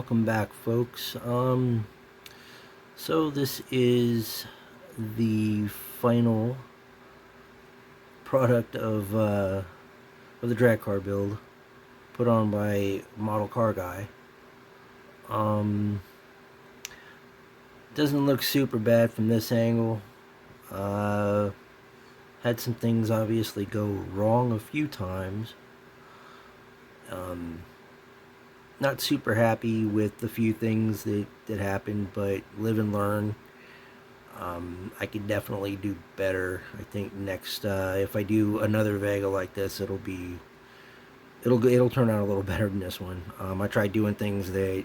welcome back, folks. So this is the final product of the drag car build put on by Model Car Guy. Um, doesn't look super bad from this angle. Uh, had some things obviously go wrong a few times. Um, Not super happy with the few things that happened, but live and learn. I could definitely do better. I think next, if I do another Vega like this, it'll turn out a little better than this one. I tried doing things that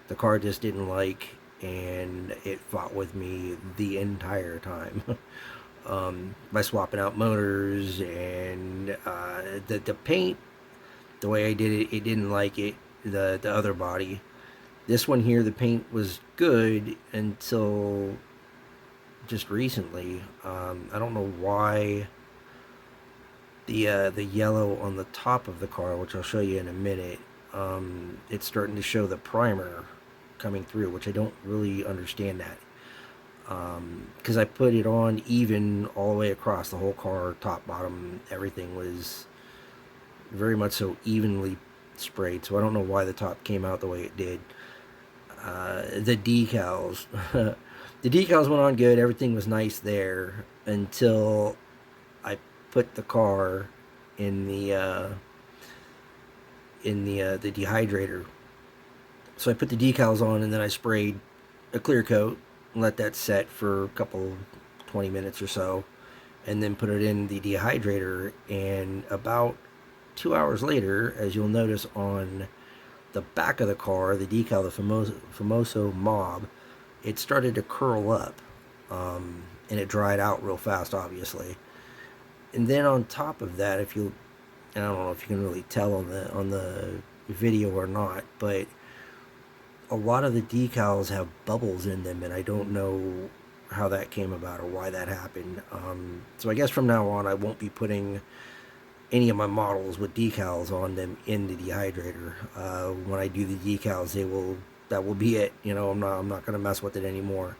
the car just didn't like, and it fought with me the entire time. By swapping out motors and the paint, the way I did it, it didn't like it. The other body. This one here, the paint was good until just recently. I don't know why the yellow on the top of the car, which I'll show you in a minute, it's starting to show the primer coming through, which I don't really understand that. Because I put it on even all the way across the whole car, top, bottom, everything was very much so evenly sprayed, so I don't know why the top came out the way it did. The decals, the decals went on good. Everything was nice there until I put the car in the dehydrator. So I put the decals on and then I sprayed a clear coat and let that set for a couple 20 minutes or so, and then put it in the dehydrator. And about 2 hours later, as you'll notice on the back of the car, the decal, the Famoso Mob, it started to curl up, and it dried out real fast, obviously. And then on top of that, if you, I don't know if you can really tell on the video or not, but a lot of the decals have bubbles in them, and I don't know how that came about or why that happened. So I guess from now on, I won't be putting any of my models with decals on them in the dehydrator. When I do the decals, that will be it. I'm not going to mess with it anymore.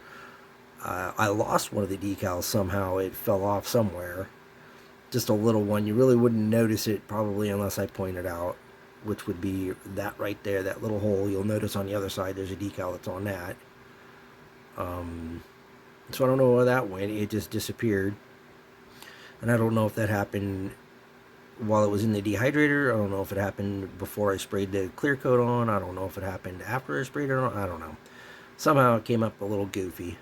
I lost one of the decals somehow. It fell off somewhere. Just a little one. You really wouldn't notice it probably unless I point it out, which would be that right there, that little hole. You'll notice on the other side there's a decal that's on that. So I don't know where that went. It just disappeared. And I don't know if that happened while it was in the dehydrator. I don't know if it happened before I sprayed the clear coat on. I don't know if it happened after I sprayed it on. I don't know. Somehow it came up a little goofy.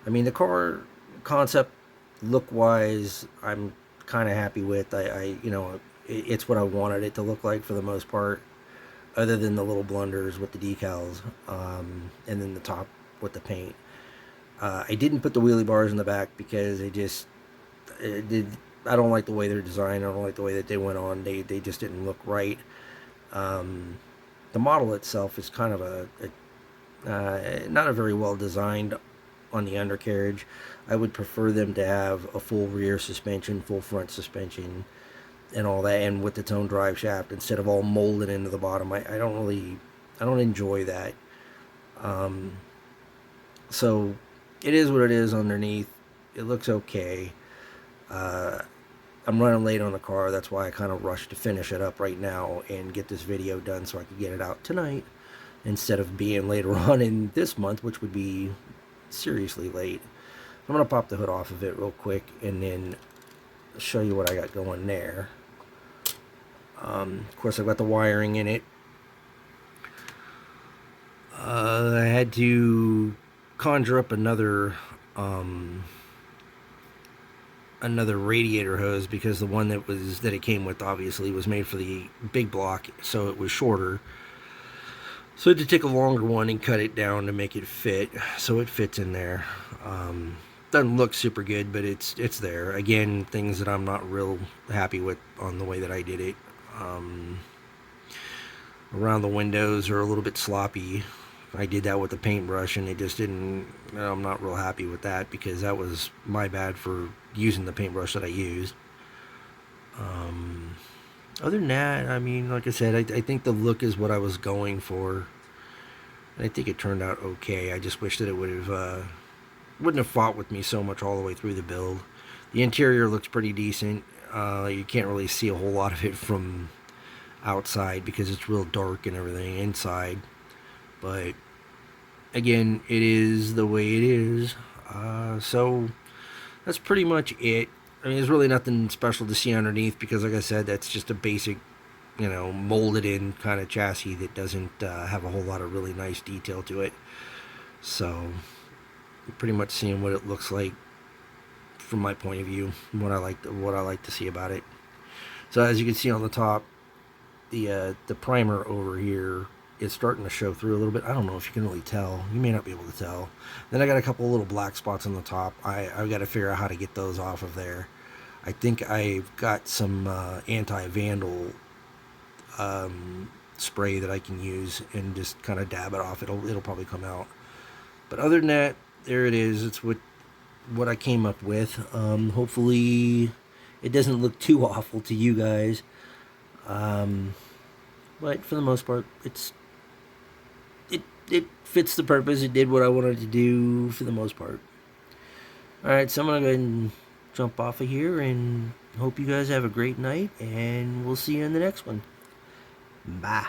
I mean, the car concept, look-wise, I'm kind of happy with. It's what I wanted it to look like for the most part, other than the little blunders with the decals, and then the top with the paint. I didn't put the wheelie bars in the back because I don't like the way they're designed. I don't like the way that they went on. They just didn't look right. The model itself is kind of not a very well designed on the undercarriage. I would prefer them to have a full rear suspension, full front suspension, and all that, and with the tone drive shaft instead of all molded into the bottom. I don't enjoy that. So it is what it is underneath. It looks okay. I'm running late on the car. That's why I kind of rushed to finish it up right now and get this video done so I could get it out tonight instead of being later on in this month, which would be seriously late. I'm going to pop the hood off of it real quick and then show you what I got going there. Of course, I've got the wiring in it. I had to conjure up another radiator hose because the one that it came with obviously was made for the big block, so it was shorter. So I had to take a longer one and cut it down to make it fit, so it fits in there. Doesn't look super good, but it's there. Again, things that I'm not real happy with on the way that I did it. Around the windows are a little bit sloppy. I did that with the paintbrush and it just didn't, I'm not real happy with that because that was my bad for using the paintbrush that I used. Other than that, I mean, like I said, I think the look is what I was going for. And I think it turned out okay. I just wish that it wouldn't have fought with me so much all the way through the build. The interior looks pretty decent. You can't really see a whole lot of it from outside because it's real dark and everything inside. But again, it is the way it is. So that's pretty much it. I mean, there's really nothing special to see underneath because, like I said, that's just a basic, molded in kind of chassis that doesn't have a whole lot of really nice detail to it. So, you're pretty much seeing what it looks like from my point of view, what I like to see about it. So, as you can see on the top, the primer over here is starting to show through a little bit. I don't know if you can really tell. You may not be able to tell. Then I got a couple of little black spots on the top. I've got to figure out how to get those off of there. I think I've got some anti-vandal spray that I can use and just kind of dab it off. It'll probably come out. But other than that, there it is. It's what I came up with. Hopefully, it doesn't look too awful to you guys. But for the most part, it fits the purpose. It did what I wanted to do for the most part. All right, so I'm gonna go ahead and jump off of here and hope you guys have a great night, and we'll see you in the next one. Bye.